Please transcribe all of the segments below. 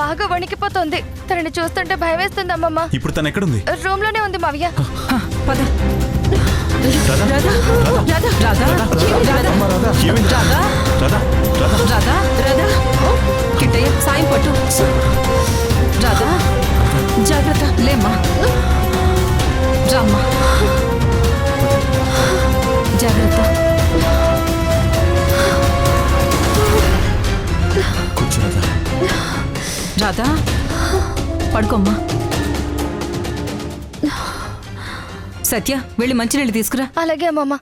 బాగా వణికిపోతుంది. తనని చూస్తుంటే భయం వేస్తుంది అమ్మమ్మ. ఇప్పుడు తను ఎక్కడుంది? రూమ్ లోనే ఉంది మావయ్య. హ, పద. రాధా, రాధా, రాధా, రాధా, ఏమైంది? రాధా, రాధా, రాధా. రాధా, రాధా. కిట్టయ్య సాయం పట్టు. రాధా, జాగ్రత్త. లేమ్మా, రామ్మా, జాగ్రత్త. కూర్చో రాధా. రాధా, పడుకోమ్మా. సత్య, వెళ్ళి మంచినీళ్ళు తీసుకురా. అలాగే అమ్మమ్మ.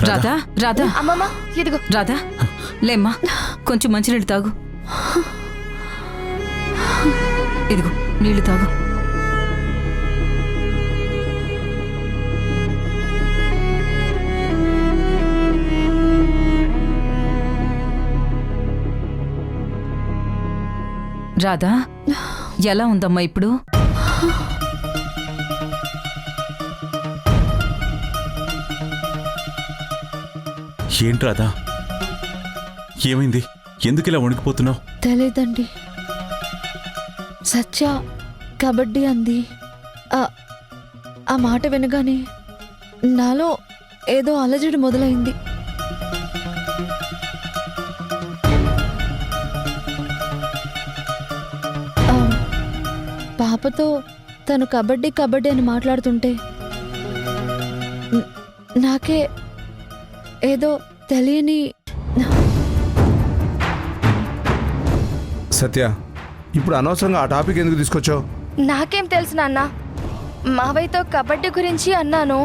రాధా, రాధా, అమ్మమ్మ ఇదిగో. రాధా, లేమ్మా, కొంచెం మంచినీళ్ళు తాగు. ఇదిగో నీళ్లు తాగు. రాధా, ఎలా ఉందమ్మా ఇప్పుడు? ఏంటి రాధా, ఏమైంది? ఎందుకు ఇలా వణికిపోతున్నావు? తెలీదండి. సత్య కబడ్డీ అంది. ఆ మాట వినగానే నాలో ఏదో అలజడి మొదలైంది. పాపతో తను కబడ్డీ కబడ్డీ అని మాట్లాడుతుంటే నాకే ఏదో తెలియని. సత్య, ఇప్పుడు అనవసరంగా ఆ టాపిక్ ఎందుకు తీసుకొచ్చావు? నాకేం తెలుసు నాన్న. మావయ్యతో కబడ్డీ గురించి అన్నాను.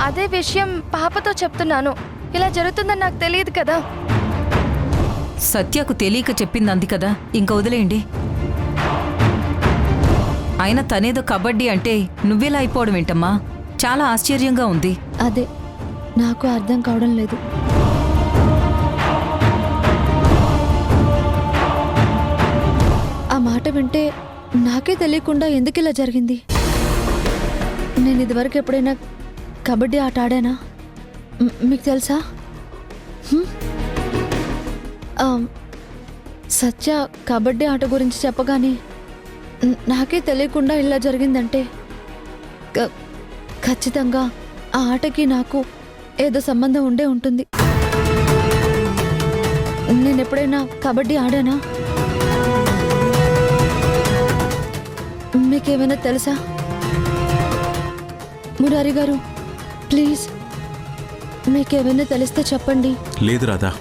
అదే విషయం పాపతో చెప్తున్నాను. ఇలా జరుగుతుందని నాకు తెలియదు కదా. సత్యకు తెలియక చెప్పింది అంది కదా, ఇంక వదిలేయండి. అయినా తనేదో కబడ్డీ అంటే నువ్వెలా అయిపోవడం ఏంటమ్మా? చాలా ఆశ్చర్యంగా ఉంది. అదే నాకు అర్థం కావడం లేదు. ఆ మాట వింటే నాకే తెలియకుండా ఎందుకు ఇలా జరిగింది? నేను ఇదివరకు ఎప్పుడైనా కబడ్డీ ఆట ఆడానా? మీకు తెలుసా? సత్య కబడ్డీ ఆట గురించి చెప్పగానే నాకే తెలియకుండా ఇలా జరిగిందంటే ఖచ్చితంగా ఆ ఆటకి నాకు ఏదో సంబంధం ఉండే ఉంటుంది. నేను ఎప్పుడైనా కబడ్డీ ఆడానా? మీకేమైనా తెలుసా? మురారి గారు, ప్లీజ్ మీకేమైనా తెలిస్తే చెప్పండి. లేదు రాధా,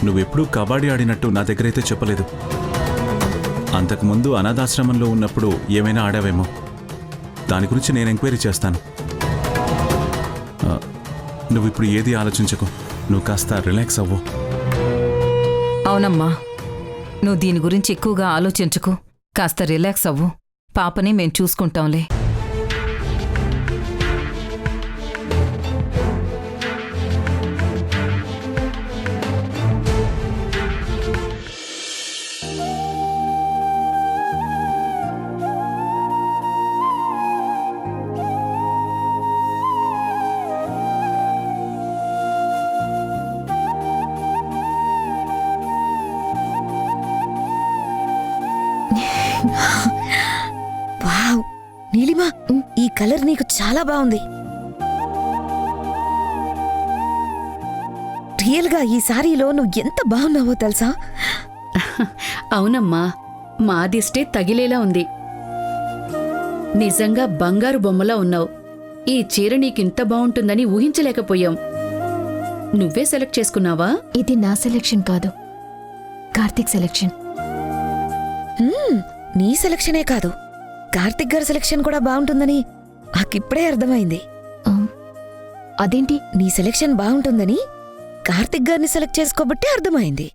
నువ్వెప్పుడూ కబడ్డీ ఆడినట్టు నా దగ్గరైతే చెప్పలేదు. అంతకుముందు అనాథాశ్రమంలో ఉన్నప్పుడు ఏమైనా ఆడావేమో. దాని గురించి నేను ఎంక్వైరీ చేస్తాను. నువ్విప్పుడు ఏది ఆలోచించకు, నువ్వు కాస్త రిలాక్స్ అవ్వు. అవునమ్మా, నువ్వు దీని గురించి ఎక్కువగా ఆలోచించకు, కాస్త రిలాక్స్ అవ్వు. పాపని మేం చూసుకుంటాంలే. వావ్ నీలిమా, ఈ కలర్ నీకు చాలా బాగుంది. రియల్ గా ఈ సారీలో నువ్వు ఎంత బాగున్నావో తెలుసా? అవునమ్మా, మా దిష్టే తగిలేలా ఉంది. నిజంగా బంగారు బొమ్మలా ఉన్నావు. ఈ చీర నీకింత బావుంటుందని ఊహించలేకపోయాం. నువ్వే సెలెక్ట్ చేసుకున్నావా? ఇది నా సెలెక్షన్ కాదు, కార్తీక్ సెలెక్షన్. నీ సెలక్షనే కాదు, కార్తిక్ గారి సెలక్షన్ కూడా బాగుంటుందని నాకిప్పుడే అర్థమైంది. అదేంటి? నీ సెలక్షన్ బాగుంటుందని కార్తిక్ గారిని సెలెక్ట్ చేసుకోబట్టే అర్థమైంది.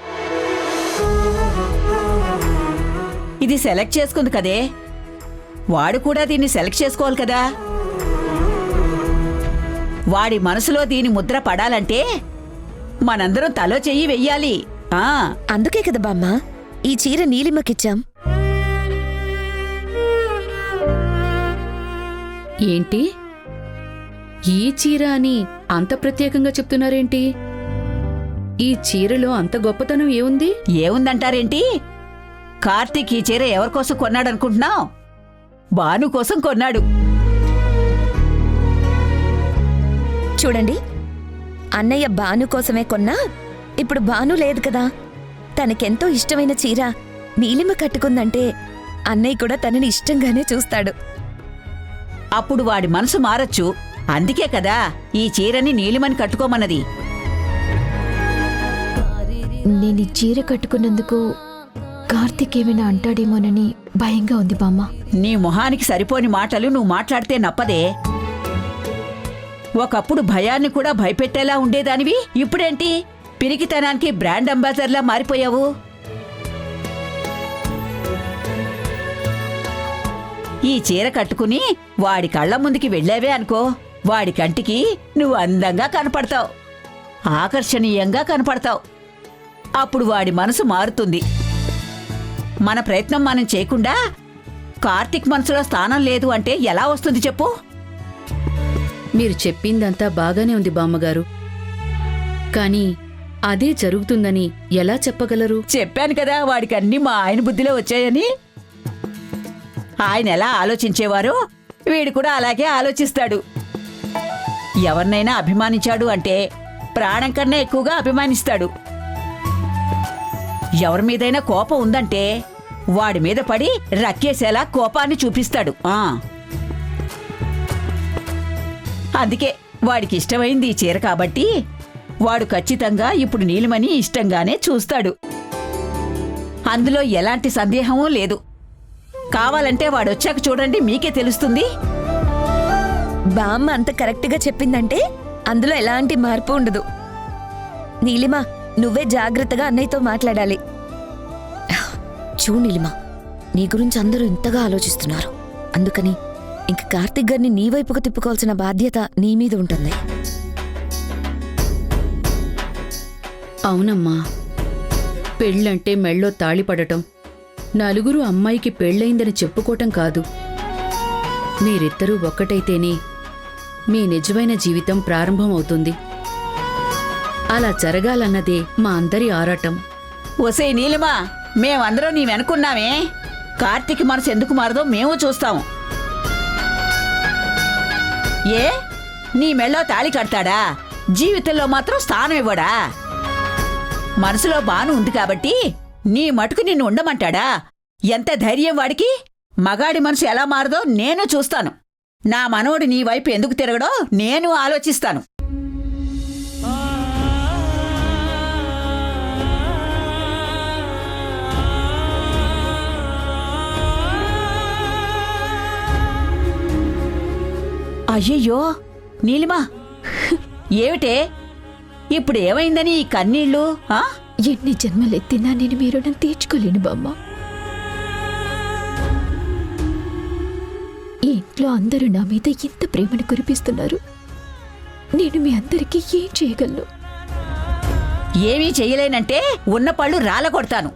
ఇది సెలెక్ట్ చేసుకుంది కదే, వాడు కూడా దీన్ని సెలెక్ట్ చేసుకోవాలి కదా. వాడి మనసులో దీని ముద్ర పడాలంటే మనందరం తలో చెయ్యి వెయ్యాలి. అందుకే కదా బామ్మ ఈ చీర నీలిమకిచ్చాం. ఏంటి ఈ చీర అని అంత ప్రత్యేకంగా చెప్తున్నారేంటి? ఈ చీరలో అంత గొప్పతనం ఏముంది? ఏముందంటారేంటి? కార్తీక్ ఈ చీర ఎవరికోసం కొన్నాడనుకుంటున్నావు? భాను కోసం కొన్నాడు. చూడండి, అన్నయ్య భాను కోసమే కొన్నా ఇప్పుడు భాను లేదు కదా. తనకెంతో ఇష్టమైన చీర నీలిమ కట్టుకుందంటే అన్నయ్య కూడా తనని ఇష్టంగానే చూస్తాడు. అప్పుడు వాడి మనసు మారచ్చు. అందుకే కదా ఈ చీరని నీలిమని కట్టుకోమన్నది. నేను ఈ చీర కట్టుకున్నందుకు కార్తీక్ ఏమైనా అంటాడేమోనని భయంగా ఉంది బామ్మ. నీ మొహానికి సరిపోని మాటలు నువ్వు మాట్లాడితే నప్పదే. ఒకప్పుడు భయాన్ని కూడా భయపెట్టేలా ఉండేదానివి, ఇప్పుడేంటి పిరికితనానికి బ్రాండ్ అంబాసిడర్లా మారిపోయావు? ఈ చీర కట్టుకుని వాడి కళ్ళ ముందుకి వెళ్ళావే అనుకో, వాడి కంటికి నువ్వు అందంగా కనపడతావు, ఆకర్షణీయంగా కనపడతావు. అప్పుడు వాడి మనసు మారుతుంది. మన ప్రయత్నం మనం చేయకుండా కార్తీక్ మనసులో స్థానం లేదు అంటే ఎలా వస్తుంది చెప్పు? మీరు చెప్పిందంతా బాగానే ఉంది బామ్మగారు, కానీ అదే జరుగుతుందని ఎలా చెప్పగలరు? చెప్పాను కదా వాడికి అన్నీ మా ఆయన బుద్ధిలో వచ్చాయని. ఆయన ఎలా ఆలోచించేవారో వీడు కూడా అలాగే ఆలోచిస్తాడు. ఎవరినైనా అభిమానించాడు అంటే ప్రాణం కన్నా ఎక్కువగా అభిమానిస్తాడు. ఎవరి మీదైనా కోపం ఉందంటే వాడి మీద పడి రక్కేసేలా కోపాన్ని చూపిస్తాడు. అందుకే వాడికి ఇష్టమైంది ఈ చీర కాబట్టి వాడు ఖచ్చితంగా ఇప్పుడు నీలిమని ఇష్టంగానే చూస్తాడు. అందులో ఎలాంటి సందేహమూ లేదు. కావాలంటే వాడొచ్చాక చూడండి, మీకే తెలుస్తుంది. బామ్మ అంత కరెక్ట్గా చెప్పిందంటే అందులో ఎలాంటి మార్పు ఉండదు. నీలిమ, నువ్వే జాగ్రత్తగా అన్నయ్యతో మాట్లాడాలి. చూ నీలిమ, నీ గురించి అందరూ ఇంతగా ఆలోచిస్తున్నారు. అందుకని ఇంక కార్తీక్ గారిని నీ వైపుకు తిప్పుకోవాల్సిన బాధ్యత నీ మీద ఉంటుంది. అవునమ్మా, పెళ్ళంటే మెళ్ళో తాళిపడటం, నలుగురు అమ్మాయికి పెళ్ళయిందని చెప్పుకోవటం కాదు. మీరిద్దరూ ఒక్కటైతేనే మీ నిజమైన జీవితం ప్రారంభమవుతుంది. అలా జరగాలన్నదే మా అందరి ఆరాటం. ఒసే నీలిమా, మేమందరం నీ వెనుకున్నామే. కార్తీక్ మనసు ఎందుకు మారదో మేము చూస్తాం. ఏ నీ మెళ్ళో తాళి కడతాడా? జీవితంలో మాత్రం స్థానం ఇవ్వడా? మనసులో బాను ఉంది కాబట్టి నీ మటుకు నిన్ను ఉండమంటాడా? ఎంత ధైర్యం వాడికి! మగాడి మనసు ఎలా మారదో నేను చూస్తాను. నా మనవడు నీ వైపు ఎందుకు తిరగడో నేను ఆలోచిస్తాను. అయ్యయ్యో నీలిమా, ఏమిటే ఇప్పుడు ఏమైందని ఈ కన్నీళ్ళు? ఎన్ని జన్మలెత్తినా నేను మీ రుణం తీర్చుకోలేను బామ్మ. ఈ ఇంట్లో అందరూ నా మీద ఎంత ప్రేమను కురిపిస్తున్నారు. నేను మీ అందరికీ ఏం చేయగలను? ఏమీ చెయ్యలేనంటే ఉన్న పళ్ళు రాలగొడతాను,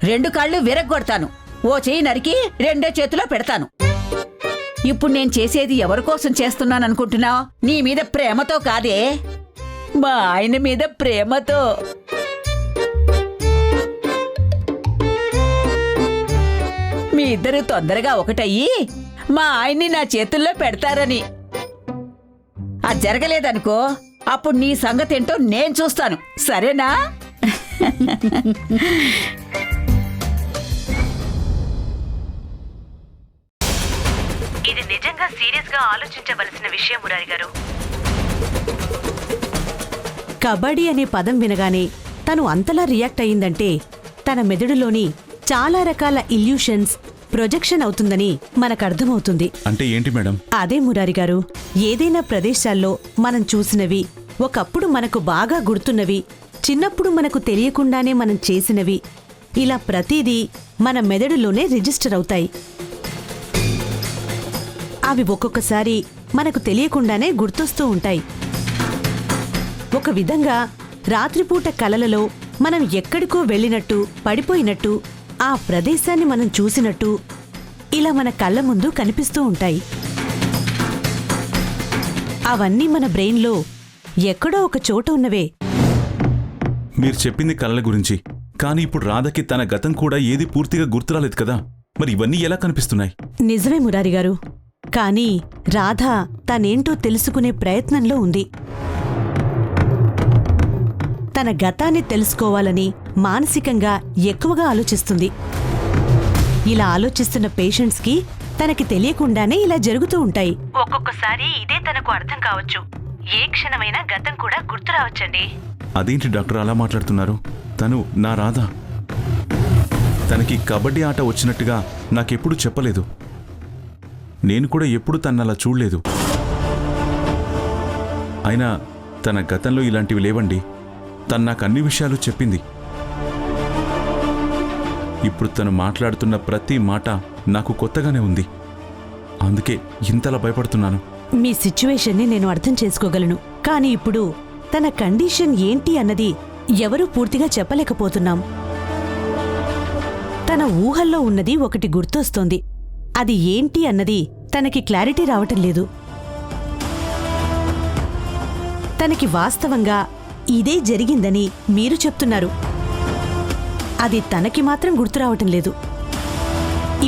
2 కాళ్ళు విరగ్గొడతాను, ఓ చెయ్యి నరికి 2 చేతిలో పెడతాను. ఇప్పుడు నేను చేసేది ఎవరికోసం చేస్తున్నాననుకుంటున్నావు? నీ మీద ప్రేమతో కాదే, మా ఆయన మీద ప్రేమతో. మీ ఇద్దరు తొందరగా ఒకటయ్యి మా ఆయన్ని నా చేతుల్లో పెడతారని. అది జరగలేదనుకో, అప్పుడు నీ సంగతేంటో నేను చూస్తాను, సరేనా? ఇది నిజంగా సీరియస్ గా ఆలోచించవలసిన విషయం మురారి గారు. కబడ్డీ అనే పదం వినగానే తను అంతలా రియాక్ట్ అయిందంటే తన మెదడులోని చాలా రకాల ఇల్యూషన్స్ ప్రొజెక్షన్ అవుతుందని మనకర్థమవుతుంది. అంటే ఏంటి మేడం? అదే మురారి గారు, ఏదైనా ప్రదేశాల్లో మనం చూసినవి, ఒకప్పుడు మనకు బాగా గుర్తున్నవి, చిన్నప్పుడు మనకు తెలియకుండానే మనం చేసినవి, ఇలా ప్రతిదీ మన మెదడులోనే రిజిస్టర్ అవుతాయి. అవి ఒక్కొక్కసారి మనకు తెలియకుండానే గుర్తొస్తూ ఉంటాయి. ఒక విధంగా రాత్రిపూట కలలలో మనం ఎక్కడికో వెళ్ళినట్టు, పడిపోయినట్టు, ఆ ప్రదేశాన్ని మనం చూసినట్టు ఇలా మన కళ్ళ ముందు కనిపిస్తూ ఉంటాయి. అవన్నీ మన బ్రెయిన్లో ఎక్కడో ఒక చోట ఉన్నవే. మీరు చెప్పింది కళల గురించి, కానీ ఇప్పుడు రాధకి తన గతం కూడా ఏది పూర్తిగా గుర్తురాలేదు కదా, మరి ఇవన్నీ ఎలా కనిపిస్తున్నాయి? నిజమే మురారి గారు, కానీ రాధ తనేంటో తెలుసుకునే ప్రయత్నంలో ఉంది. తన గతాన్ని తెలుసుకోవాలని మానసికంగా ఎక్కువగా ఆలోచిస్తుంది. ఇలా ఆలోచిస్తున్న పేషెంట్స్కి తనకి తెలియకుండానే ఇలా జరుగుతూ ఉంటాయి. ఒక్కొక్కసారి ఇదే తనకు అర్థం కావచ్చు. ఏ క్షణమైనా గతం కూడా గుర్తు రావచ్చండి. అదేంటి డాక్టర్ అలా మాట్లాడుతున్నారు? తను నా రాధ. తనకి కబడ్డీ ఆట వచ్చినట్టుగా నాకెప్పుడు చెప్పలేదు. నేను కూడా ఎప్పుడు తనలా చూడలేదు. అయినా తన గతంలో ఇలాంటివి లేవండి. తను నాకు అన్ని విషయాలు చెప్పింది. ఇప్పుడు తను మాట్లాడుతున్న ప్రతి మాట నాకు కొత్తగానే ఉంది. అందుకే ఇంతలా భయపడుతున్నాను. మీ సిచ్యువేషన్ని నేను అర్థం చేసుకోగలను, కానీ ఇప్పుడు తన కండిషన్ ఏంటి అన్నది ఎవరూ పూర్తిగా చెప్పలేకపోతున్నాం. తన ఊహల్లో ఉన్నది ఒకటి గుర్తొస్తోంది. అది ఏంటి అన్నది తనకి క్లారిటీ రావటం లేదు. తనకి వాస్తవంగా ఇదే జరిగిందని మీరు చెప్తున్నారు. అది తనకి మాత్రం గుర్తురావటం లేదు.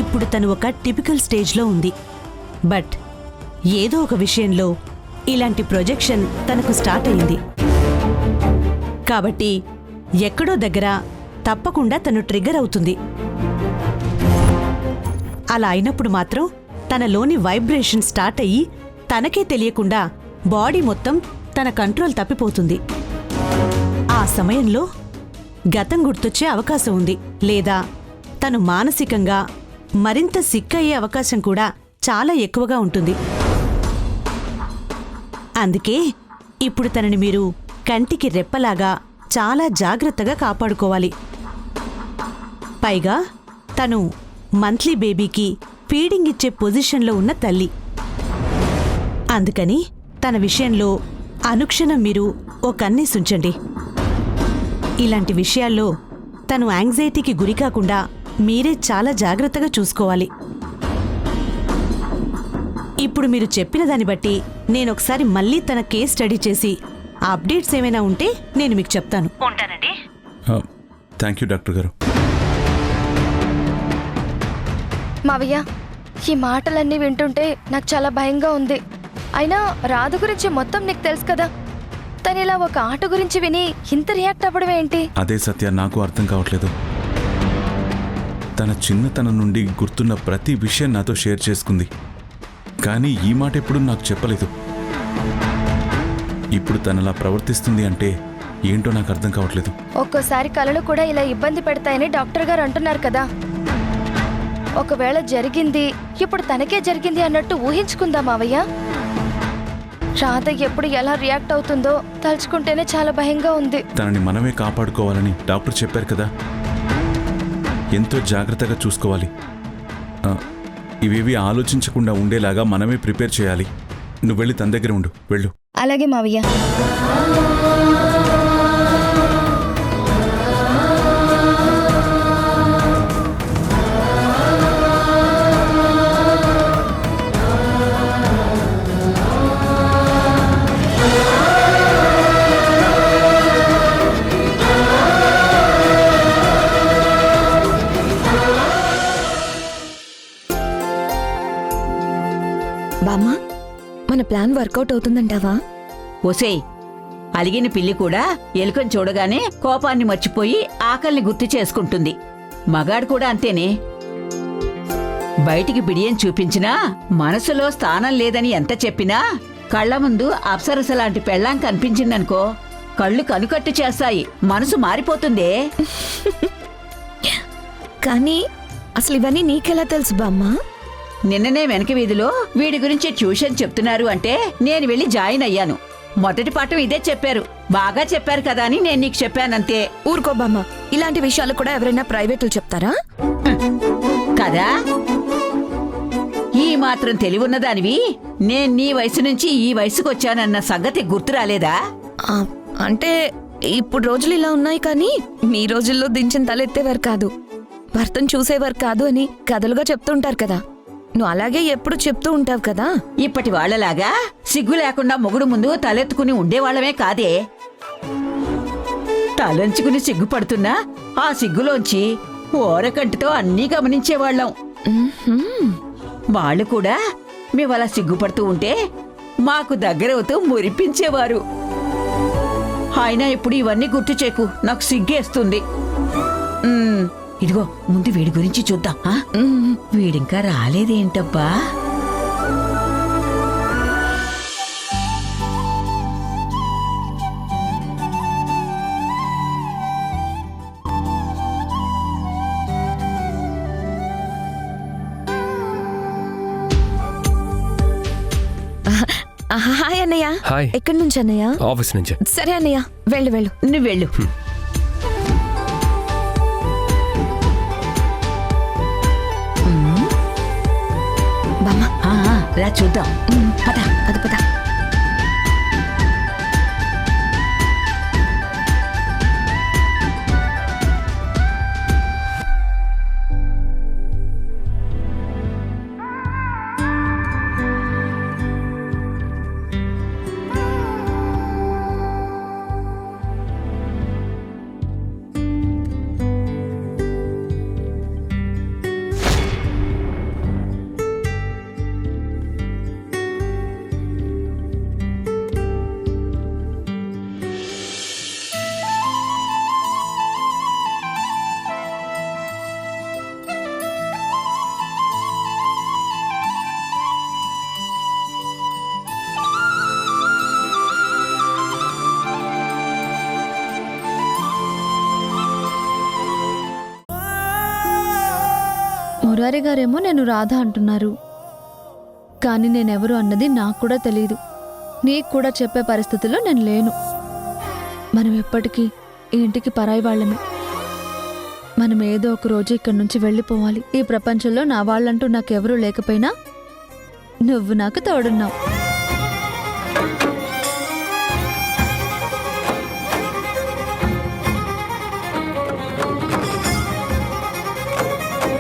ఇప్పుడు తను ఒక టిపికల్ స్టేజ్లో ఉంది. బట్ ఏదో ఒక విషయంలో ఇలాంటి ప్రొజెక్షన్ తనకు స్టార్ట్ అయింది. కాబట్టి ఎక్కడో దగ్గర తప్పకుండా తను ట్రిగ్గర్ అవుతుంది. అలా అయినప్పుడు మాత్రం తనలోని వైబ్రేషన్ స్టార్ట్ అయ్యి తనకే తెలియకుండా బాడీ మొత్తం తన కంట్రోల్ తప్పిపోతుంది. ఆ సమయంలో గతం గుర్తొచ్చే అవకాశం ఉంది, లేదా తను మానసికంగా మరింత సిక్కయ్యే అవకాశం కూడా చాలా ఎక్కువగా ఉంటుంది. అందుకే ఇప్పుడు తనని మీరు కంటికి రెప్పలాగా చాలా జాగ్రత్తగా కాపాడుకోవాలి. పైగా తను మంత్లీ బేబీకి ఫీడింగ్ ఇచ్చే పొజిషన్లో ఉన్న తల్లి. అందుకని తన విషయంలో అనుక్షణం మీరు ఓ కన్నేసుంచండి. ఇలాంటి విషయాల్లో తను యాంగ్జైటీకి గురికాకుండా మీరే చాలా జాగ్రత్తగా చూసుకోవాలి. ఇప్పుడు మీరు చెప్పిన దాన్ని బట్టి నేనొకసారి మళ్ళీ తన కేస్ స్టడీ చేసి ఆ అప్డేట్స్ ఏమైనా ఉంటే నేను మీకు చెప్తాను. ఉంటానండి. థ్యాంక్ యూ డాక్టర్ గారు. మావయ్య, ఈ మాటలన్నీ వింటుంటే నాకు చాలా భయంగా ఉంది. అయినా రాధ గురించి మొత్తం నీకు తెలుసు కదా. తను ఇలా ఒక ఆట గురించి విని ఇంత రియాక్ట్ అవ్వడం ఏంటి? అదే సత్య, నాకు అర్థం కావట్లేదు. తన చిన్నతనం నుండి గుర్తున్న ప్రతి విషయం నాతో షేర్ చేసుకుంది, కానీ ఈ మాట ఎప్పుడు నాకు చెప్పలేదు. ఇప్పుడు తనలా ప్రవర్తిస్తుంది అంటే ఏంటో నాకు అర్థం కావట్లేదు. ఒక్కోసారి కళలు కూడా ఇలా ఇబ్బంది పెడతాయని డాక్టర్ గారు అంటున్నారు కదా. ఒకవేళ జరిగింది ఇప్పుడు తనకే జరిగింది అన్నట్టు ఊహించుకుందాం మావయ్య. రాధ ఎప్పుడు ఎలా రియాక్ట్ అవుతుందో తలుచుకుంటేనే చాలా భయంగా ఉంది. తనని మనమే కాపాడుకోవాలని డాక్టర్ చెప్పారు కదా. ఎంతో జాగ్రత్తగా చూసుకోవాలి. ఇవేవి ఆలోచించకుండా ఉండేలాగా మనమే ప్రిపేర్ చేయాలి. నువ్వు వెళ్ళి తన దగ్గర ఉండు, వెళ్ళు. అలాగే మావయ్య. బామ్మా, మన ప్లాన్ వర్కౌట్ అవుతుందంటావా? ఒసేయ్, అలిగిన పిల్లి కూడా ఎలుకని చూడగానే కోపాన్ని మర్చిపోయి ఆకలిని గుర్తు చేసుకుంటుంది. మగాడు కూడా అంతేనే. బయటికి బిడియం చూపించినా మనసులో స్థానం లేదని ఎంత చెప్పినా కళ్ల ముందు అప్సరస లాంటి పెళ్ళాం కనిపించిందనుకో, కళ్ళు కనుకట్టు చేస్తాయి, మనసు మారిపోతుందే. కానీ అసలు ఇవన్నీ నీకెలా తెలుసు బామ్మా? నిన్ననే వెనక వీధిలో వీడి గురించి ట్యూషన్ చెప్తున్నారు అంటే నేను వెళ్ళి జాయిన్ అయ్యాను. మొదటి పాఠం ఇదే చెప్పారు. బాగా చెప్పారు కదా అని నేను నీకు చెప్పానంతే. ఊరుకో బామ్మ, ఇలాంటి విషయాలు కూడా ఎవరైనా ప్రైవేట్లు చెప్తారా కదా? ఈ మాత్రం తెలివున్నదానివి నేను నీ వయసు నుంచి ఈ వయసుకొచ్చానన్న సంగతి గుర్తు రాలేదా? అంటే ఇప్పుడు రోజులు ఇలా ఉన్నాయి, కానీ మీ రోజుల్లో దించిన తలెత్తేవారు కాదు, భర్తను చూసేవారు కాదు అని కథలుగా చెప్తుంటారు కదా. నువ్వు అలాగే ఎప్పుడు చెప్తూ ఉంటావు కదా. ఇప్పటి వాళ్ళలాగా సిగ్గు లేకుండా మొగుడు ముందు తలెత్తుకుని ఉండేవాళ్లమే కాదే. తలంచుకుని సిగ్గుపడుతున్నా ఆ సిగ్గులోంచి ఓరకంటితో అన్నీ గమనించేవాళ్ళం. వాళ్ళు కూడా మేమలా సిగ్గుపడుతూ ఉంటే మాకు దగ్గరవుతూ మురిపించేవారు. అయినా ఇప్పుడు ఇవన్నీ గుర్తు చేకు, నాకు సిగ్గేస్తుంది. ఇదిగో ముందు వీడి గురించి చూద్దాం. వీడింకా రాలేదేంటబ్బా? హాయ్ అన్నయ్య. హాయ్. ఎక్కడి నుంచి అన్నయ్య? ఆఫీస్ నుంచి. సరే అన్నయ్య, వెళ్ళు వెళ్ళు. నువ్వు వెళ్ళు. బామ్మ రా చూద్దాం. పద పద పద. మురారి గారేమో నేను రాధ అంటున్నారు, కానీ నేనెవరు అన్నది నాకు కూడా తెలియదు. నీకు కూడా చెప్పే పరిస్థితుల్లో నేను లేను. మనం ఎప్పటికీ ఈ ఇంటికి పరాయి వాళ్ళమే. మనం ఏదో ఒక రోజు ఇక్కడి నుంచి వెళ్ళిపోవాలి. ఈ ప్రపంచంలో నా వాళ్ళంటూ నాకెవరూ లేకపోయినా నువ్వు నాకు తోడున్నావు.